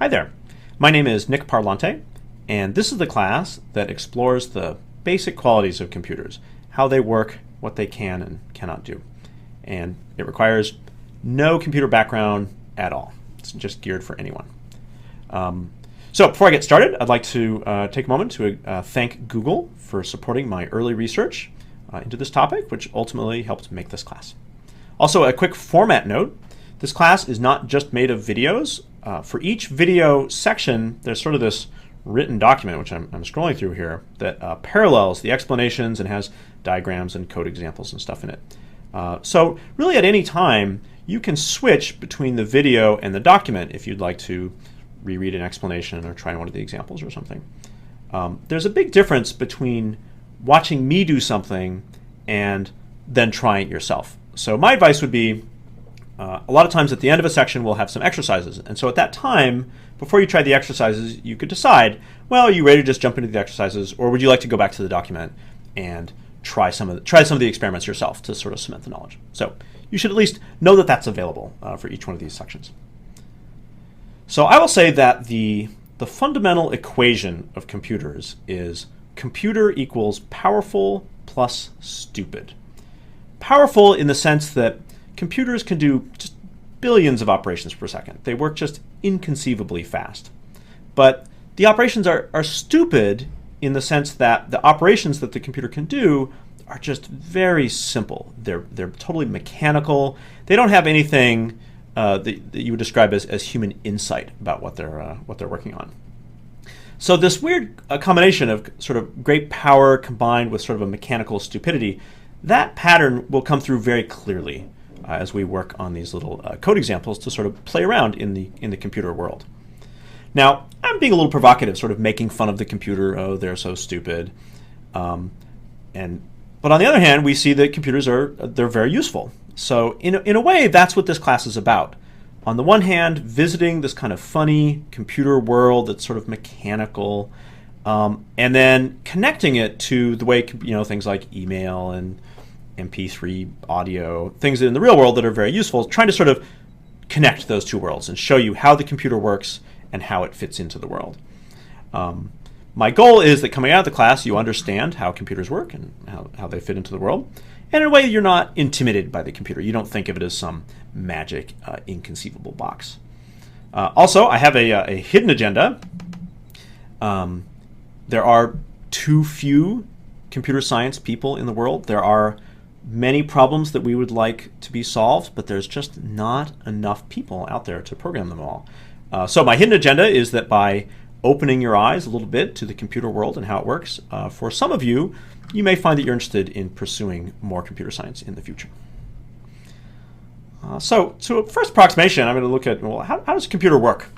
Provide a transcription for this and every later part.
Hi there, my name is Nick Parlante, and this is the class that explores the basic qualities of computers, how they work, what they can and cannot do. And it requires no computer background at all. It's just geared for anyone. So before I get started, I'd like to take a moment to thank Google for supporting my early research into this topic, which ultimately helped make this class. Also, a quick format note. This class is not just made of videos. For each video section, there's sort of this written document, which I'm scrolling through here, that parallels the explanations and has diagrams and code examples and stuff in it. So really at any time, you can switch between the video and the document if you'd like to reread an explanation or try one of the examples or something. There's a big difference between watching me do something and then trying it yourself. So my advice would be, a lot of times at the end of a section we'll have some exercises, and so at that time, before you try the exercises, you could decide, well, are you ready to just jump into the exercises, or would you like to go back to the document and try some of the experiments yourself to sort of cement the knowledge. So you should at least know that that's available for each one of these sections. So I will say that the fundamental equation of computers is computer equals powerful plus stupid. Powerful in the sense that computers can do just billions of operations per second. They work just inconceivably fast. But the operations are stupid in the sense that the operations that the computer can do are just very simple. They're totally mechanical. They don't have anything that you would describe as human insight about what they're working on. So this weird combination of sort of great power combined with sort of a mechanical stupidity, that pattern will come through very clearly as we work on these little code examples to sort of play around in the computer world. Now, I'm being a little provocative, sort of making fun of the computer. Oh, they're so stupid. But on the other hand, we see that computers they're very useful. So in a way, that's what this class is about. On the one hand, visiting this kind of funny computer world that's sort of mechanical, and then connecting it to the way things like email and MP3 audio, things in the real world that are very useful, trying to sort of connect those two worlds and show you how the computer works and how it fits into the world. My goal is that coming out of the class, you understand how computers work and how they fit into the world. And in a way, you're not intimidated by the computer. You don't think of it as some magic, inconceivable box. Also, I have a hidden agenda. There are too few computer science people in the world. There are many problems that we would like to be solved, but there's just not enough people out there to program them all. So my hidden agenda is that by opening your eyes a little bit to the computer world and how it works, for some of you, you may find that you're interested in pursuing more computer science in the future. So first approximation, I'm going to look at, well, how does a computer work?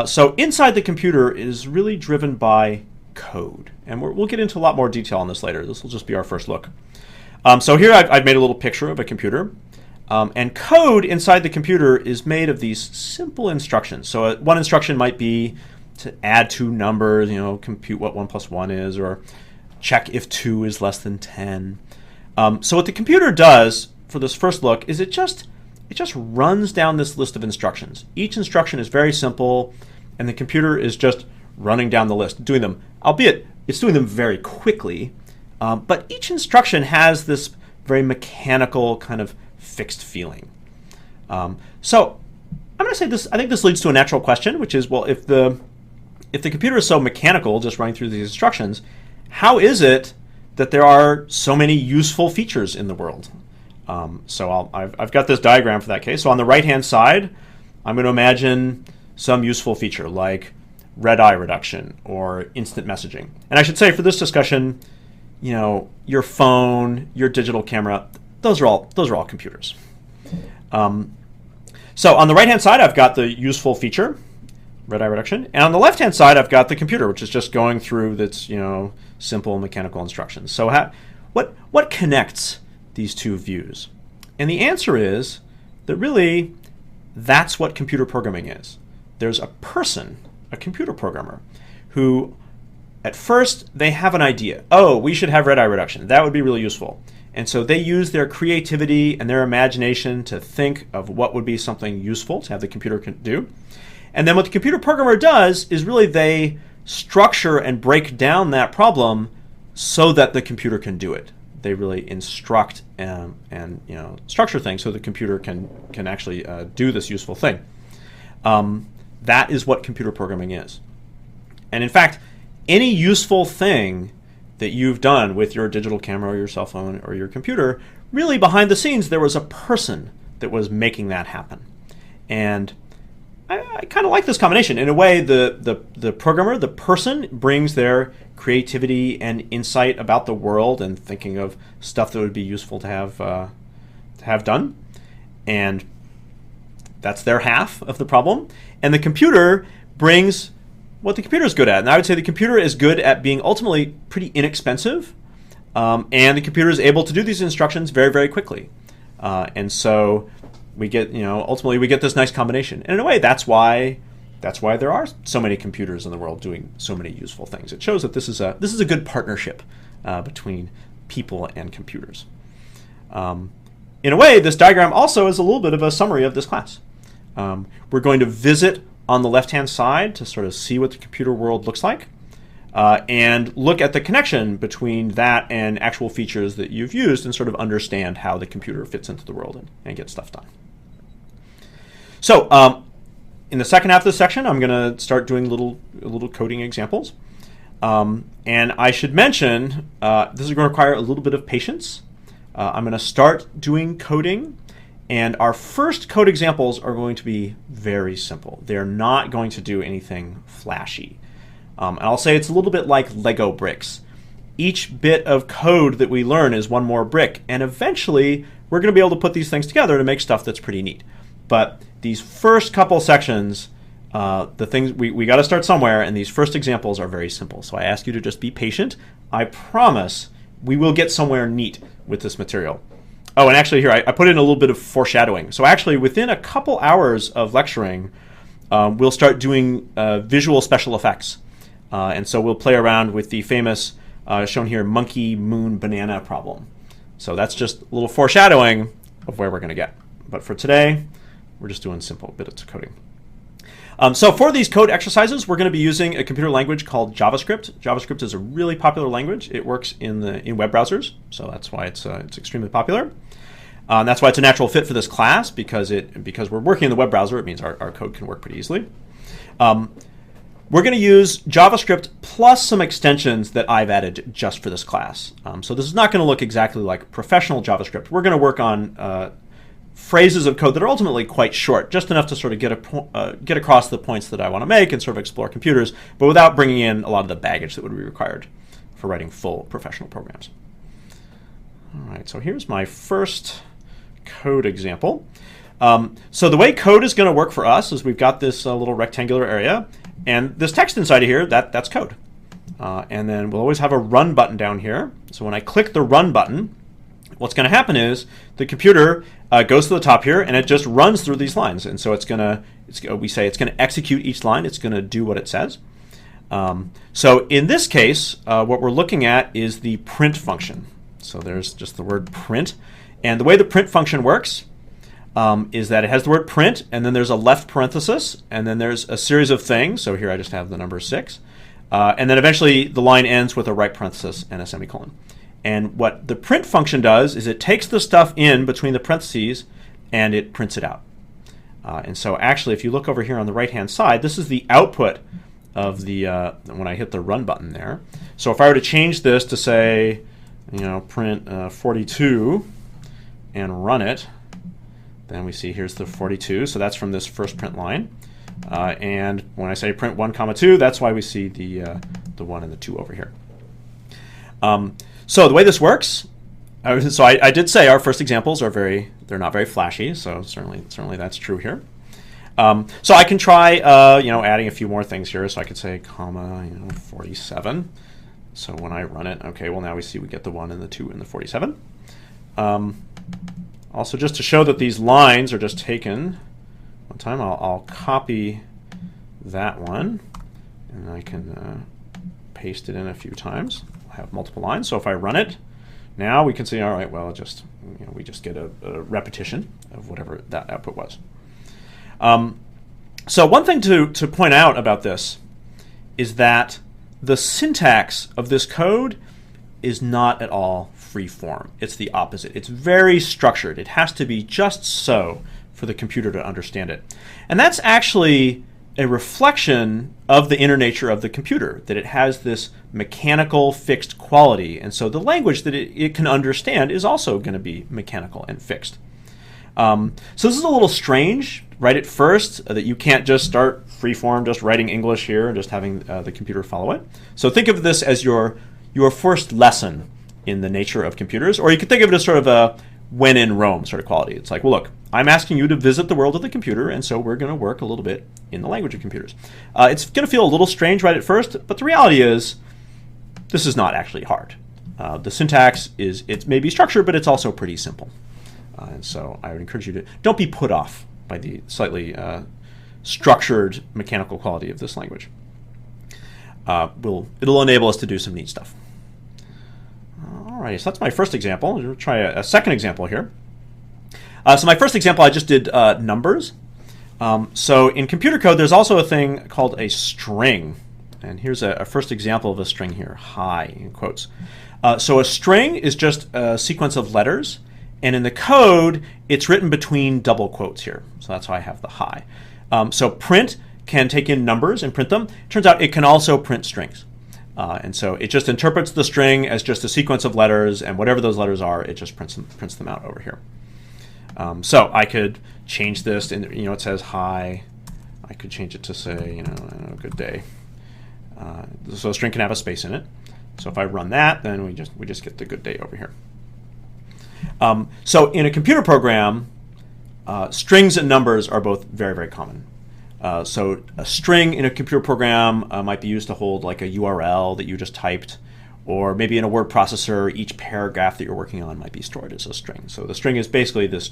So inside the computer is really driven by code, and we'll get into a lot more detail on this later. This will just be our first look. So here I've made a little picture of a computer, and code inside the computer is made of these simple instructions. So one instruction might be to add two numbers, compute what 1 plus 1 is, or check if 2 is less than 10. So what the computer does for this first look is it just runs down this list of instructions. Each instruction is very simple, and the computer is just running down the list, doing them, albeit it's doing them very quickly. But each instruction has this very mechanical kind of fixed feeling. So I'm going to say this. I think this leads to a natural question, which is, well, if the computer is so mechanical, just running through these instructions, how is it that there are so many useful features in the world? So I've got this diagram for that case. So on the right-hand side, I'm going to imagine some useful feature like red-eye reduction or instant messaging. And I should say for this discussion, your phone, your digital camera, those are all computers. So on the right-hand side, I've got the useful feature, red-eye reduction, and on the left-hand side, I've got the computer, which is just going through its simple mechanical instructions. So what connects these two views? And the answer is that really that's what computer programming is. There's a person, a computer programmer, who at first they have an idea. Oh, we should have red-eye reduction. That would be really useful. And so they use their creativity and their imagination to think of what would be something useful to have the computer do. And then what the computer programmer does is really they structure and break down that problem so that the computer can do it. They really instruct and structure things so the computer can actually do this useful thing. That is what computer programming is. And in fact, any useful thing that you've done with your digital camera or your cell phone or your computer, really behind the scenes there was a person that was making that happen. And I kind of like this combination. In a way, the programmer, the person, brings their creativity and insight about the world and thinking of stuff that would be useful to have done, and that's their half of the problem. And the computer brings what the computer is good at. And I would say the computer is good at being ultimately pretty inexpensive, and the computer is able to do these instructions very, very quickly. And so we get, ultimately we get this nice combination. And in a way, that's why there are so many computers in the world doing so many useful things. It shows that this is a good partnership between people and computers. In a way, this diagram also is a little bit of a summary of this class. We're going to visit on the left-hand side to sort of see what the computer world looks like, and look at the connection between that and actual features that you've used and sort of understand how the computer fits into the world and get stuff done. So in the second half of this section, I'm going to start doing little coding examples. And I should mention, this is going to require a little bit of patience. I'm going to start doing coding, and our first code examples are going to be very simple. They're not going to do anything flashy. And I'll say it's a little bit like Lego bricks. Each bit of code that we learn is one more brick, and eventually we're going to be able to put these things together to make stuff that's pretty neat. But these first couple sections, the things we got to start somewhere, and these first examples are very simple. So I ask you to just be patient. I promise we will get somewhere neat with this material. Oh, and actually here, I put in a little bit of foreshadowing. So actually, within a couple hours of lecturing, we'll start doing visual special effects. And so we'll play around with the famous, shown here, monkey, moon, banana problem. So that's just a little foreshadowing of where we're going to get. But for today, we're just doing simple bits of coding. So for these code exercises, we're going to be using a computer language called JavaScript. JavaScript is a really popular language. It works in web browsers, so that's why it's extremely popular. That's why it's a natural fit for this class, because we're working in the web browser. It means our code can work pretty easily. We're going to use JavaScript plus some extensions that I've added just for this class. So this is not going to look exactly like professional JavaScript. We're going to work on phrases of code that are ultimately quite short, just enough to sort of get across the points that I want to make and sort of explore computers, but without bringing in a lot of the baggage that would be required for writing full professional programs. All right, so here's my first code example. So the way code is going to work for us is we've got this little rectangular area, and this text inside of here, that's code. And then we'll always have a run button down here. So when I click the run button, what's going to happen is the computer goes to the top here, and it just runs through these lines. And so we say it's going to execute each line. It's going to do what it says. So in this case, what we're looking at is the print function. So there's just the word print. And the way the print function works is that it has the word print, and then there's a left parenthesis, and then there's a series of things. So here I just have the number 6. And then eventually the line ends with a right parenthesis and a semicolon. And what the print function does is it takes the stuff in between the parentheses and it prints it out. And so actually, if you look over here on the right-hand side, this is the output of the when I hit the run button there. So if I were to change this to say, print 42 and run it, then we see here's the 42. So that's from this first print line. And when I say print 1, 2, that's why we see the 1 and the 2 over here. So the way this works, so I did say our first examples they're not very flashy, so certainly that's true here. So I can try, adding a few more things here. So I could say, 47. So when I run it, okay, well now we see we get the 1 and the 2 and the 47. Also, just to show that these lines are just taken one time, I'll copy that one, and I can paste it in a few times. Have multiple lines. So if I run it, Now we can see, all right, well, we just get a repetition of whatever that output was. So one thing to point out about this is that the syntax of this code is not at all free form. It's the opposite. It's very structured. It has to be just so for the computer to understand it. And that's actually a reflection of the inner nature of the computer, that it has this mechanical fixed quality. And so the language that it can understand is also going to be mechanical and fixed. So this is a little strange right at first, that you can't just start freeform, just writing English here and just having the computer follow it. So think of this as your first lesson in the nature of computers, or you could think of it as sort of a when in Rome sort of quality. It's like, well, look, I'm asking you to visit the world of the computer, and so we're going to work a little bit in the language of computers. It's going to feel a little strange right at first, but the reality is this is not actually hard. The syntax it may be structured, but it's also pretty simple. And so I would encourage you to don't be put off by the slightly structured mechanical quality of this language. It'll enable us to do some neat stuff. All right, so that's my first example. We'll try a second example here. So my first example, I just did numbers. So in computer code, there's also a thing called a string. And here's a first example of a string here, hi, in quotes. So a string is just a sequence of letters. And in the code, it's written between double quotes here. So that's why I have the hi. So print can take in numbers and print them. Turns out it can also print strings. And so it just interprets the string as just a sequence of letters, and whatever those letters are, it just prints them out over here. So I could change this, and it says hi. I could change it to say, good day. So a string can have a space in it. So if I run that, then we just get the good day over here. So in a computer program, strings and numbers are both very, very common. So a string in a computer program might be used to hold like a URL that you just typed, or maybe in a word processor, each paragraph that you're working on might be stored as a string. So the string is basically this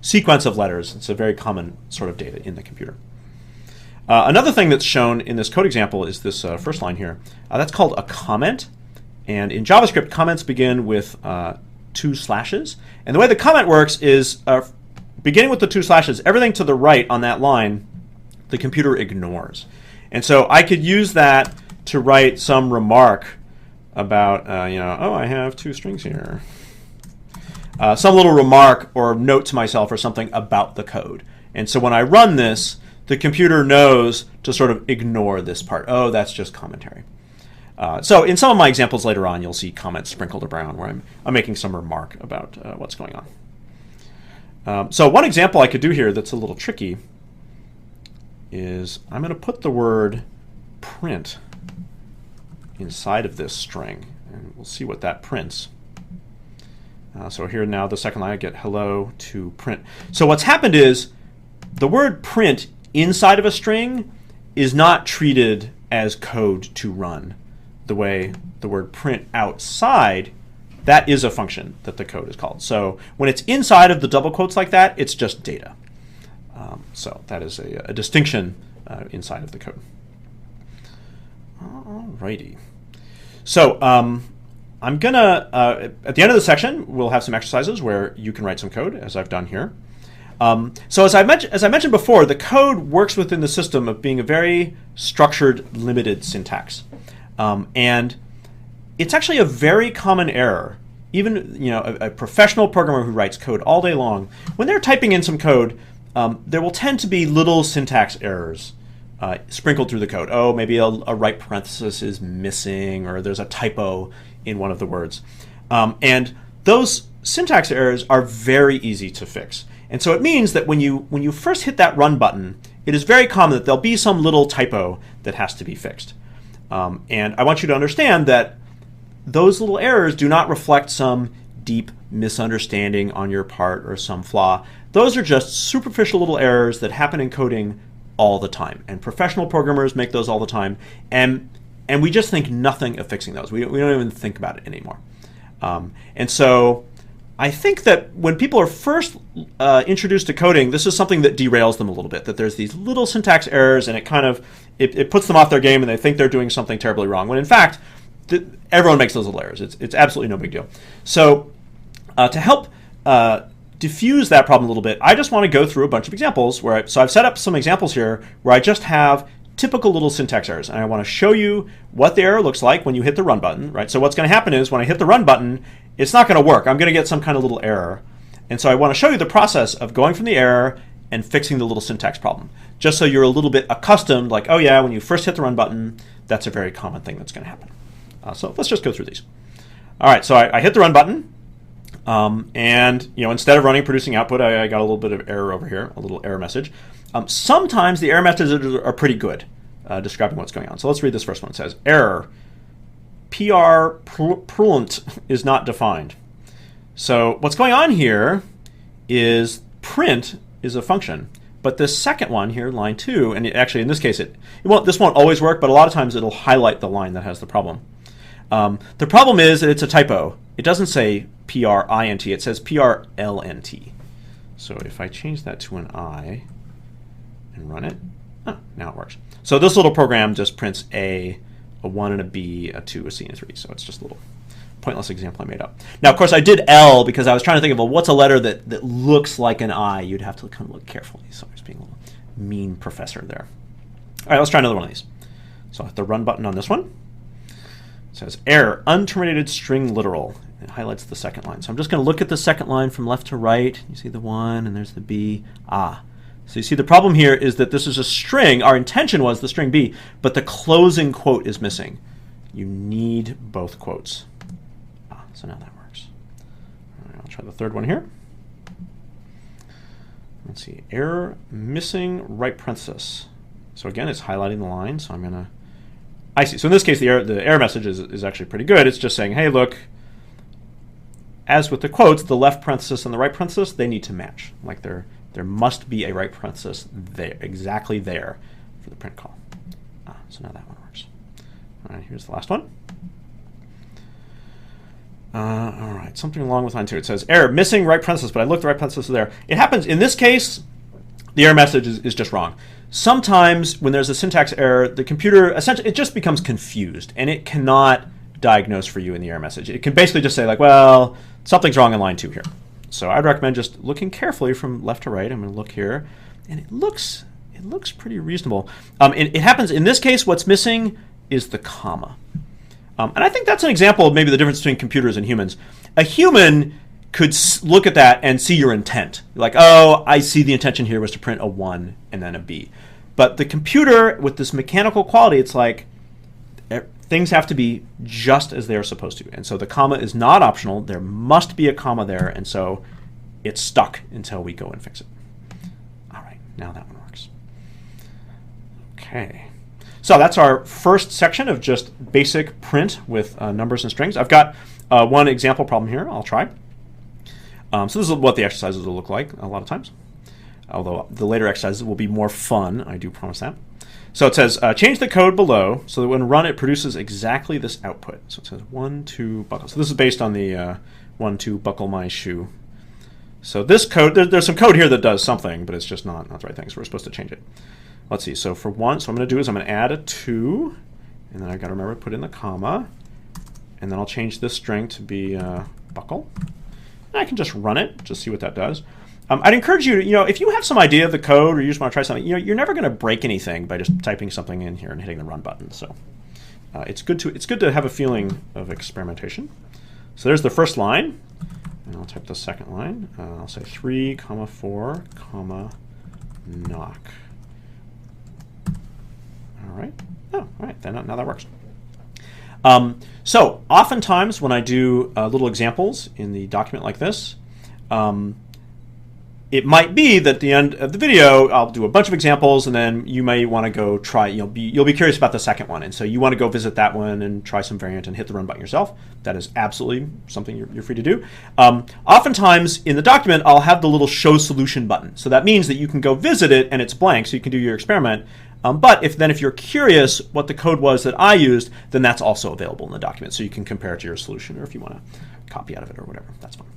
sequence of letters. It's a very common sort of data in the computer. Another thing that's shown in this code example is this first line here. That's called a comment. And in JavaScript, comments begin with 2 slashes. And the way the comment works is beginning with the 2 slashes, everything to the right on that line, the computer ignores. And so I could use that to write some remark about, oh, I have 2 strings here. Some little remark or note to myself or something about the code. And so when I run this, the computer knows to sort of ignore this part. Oh, that's just commentary. So in some of my examples later on, you'll see comments sprinkled around where I'm making some remark about what's going on. So one example I could do here that's a little tricky is I'm going to put the word print inside of this string, and we'll see what that prints. So here now, the second line, I get hello to print. So what's happened is the word print inside of a string is not treated as code to run the way the word print outside, that is a function that the code is called. So when it's inside of the double quotes like that, it's just data. So that is a distinction inside of the code. Alrighty. So I'm going to, at the end of the section, we'll have some exercises where you can write some code, as I've done here. So as I mentioned before, the code works within the system of being a very structured, limited syntax. And it's actually a very common error. Even a professional programmer who writes code all day long, when they're typing in some code, there will tend to be little syntax errors sprinkled through the code. Oh, maybe a right parenthesis is missing, or there's a typo in one of the words. And those syntax errors are very easy to fix. And so it means that when you first hit that run button, it is very common that there'll be some little typo that has to be fixed. And I want you to understand that those little errors do not reflect some deep misunderstanding on your part or some flaw. Those are just superficial little errors that happen in coding all the time. And professional programmers make those all the time. And we just think nothing of fixing those. We don't even think about it anymore. And so I think that when people are first introduced to coding, this is something that derails them a little bit, that there's these little syntax errors, and it kind of it puts them off their game, and they think they're doing something terribly wrong, when in fact everyone makes those little errors. It's absolutely no big deal. So to help diffuse that problem a little bit, I just want to go through a bunch of examples so I've set up some examples here where I just have typical little syntax errors, and I want to show you what the error looks like when you hit the run button, right? So what's going to happen is when I hit the run button, it's not going to work. I'm going to get some kind of little error. And so I want to show you the process of going from the error and fixing the little syntax problem, just so you're a little bit accustomed, like, oh yeah, when you first hit the run button, that's a very common thing that's going to happen. So let's just go through these. All right, so I hit the run button, and instead of running producing output, I got a little bit of error over here, a little error message. Sometimes the error messages are pretty good describing what's going on. So let's read this first one. It says, error, print is not defined. So what's going on here is print is a function. But this second one here, line 2, and actually in this case, this won't always work, but a lot of times it'll highlight the line that has the problem. The problem is that it's a typo. It doesn't say print, it says prlnt. So if I change that to an I and run it, now it works. So this little program just prints a 1 and a B, a 2, a C, and a 3. So it's just a little pointless example I made up. Now, of course, I did L because I was trying to think of, well, what's a letter that looks like an I? You'd have to kind of look carefully. So I was being a little mean professor there. All right, let's try another one of these. So I'll hit the run button on this one. It says, error, unterminated string literal. It highlights the second line. So I'm just going to look at the second line from left to right. You see the 1, and there's the B. So you see the problem here is that this is a string. Our intention was the string B, but the closing quote is missing. You need both quotes. So now that works. All right, I'll try the third one here. Let's see, error, missing right parenthesis. So again, it's highlighting the line, so I'm going to, I see. So in this case, the error message is actually pretty good. It's just saying, hey, look, as with the quotes, the left parenthesis and the right parenthesis, they need to match. Like there must be a right parenthesis there, exactly there for the print call. So now that one works. All right, here's the last one. All right, something along with line 2. It says, error, missing right parenthesis, but I looked, the right parenthesis is there. It happens, in this case, the error message is just wrong. Sometimes when there's a syntax error, the computer, essentially, it just becomes confused, and it cannot diagnose for you in the error message. It can basically just say, like, well, something's wrong in line 2 here. So I'd recommend just looking carefully from left to right. I'm going to look here, and it looks pretty reasonable. It happens, in this case, what's missing is the comma. And I think that's an example of maybe the difference between computers and humans. A human could look at that and see your intent. Like, oh, I see the intention here was to print a 1 and then a B. But the computer, with this mechanical quality, it's like things have to be just as they're supposed to. And so the comma is not optional. There must be a comma there. And so it's stuck until we go and fix it. All right, now that one works. Okay. So that's our first section of just basic print with numbers and strings. I've got one example problem here I'll try. So this is what the exercises will look like a lot of times, although the later exercises will be more fun, I do promise that. So it says, change the code below so that when run it produces exactly this output. So it says 1, 2, buckle. So this is based on the 1, 2, buckle my shoe. So this code, there's some code here that does something, but it's just not the right thing, so we're supposed to change it. Let's see, so for 1, so what I'm going to do is I'm going to add a 2, and then I've got to remember to put in the comma, and then I'll change this string to be buckle. And I can just run it, just see what that does. I'd encourage you to, if you have some idea of the code or you just want to try something, you're never going to break anything by just typing something in here and hitting the run button. So it's good to have a feeling of experimentation. So there's the first line, and I'll type the second line. I'll say 3, 4, knock. All right. Oh, all right. Then now that works. So oftentimes when I do little examples in the document like this, it might be that at the end of the video I'll do a bunch of examples, and then you may want to go try. You'll be curious about the second one, and so you want to go visit that one and try some variant and hit the run button yourself. That is absolutely something you're free to do. Oftentimes in the document I'll have the little show solution button, so that means that you can go visit it and it's blank, so you can do your experiment. But if you're curious what the code was that I used, then that's also available in the document, so you can compare it to your solution, or if you want to copy out of it or whatever, that's fine.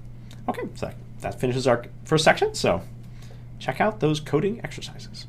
Okay, so that finishes our first section, so check out those coding exercises.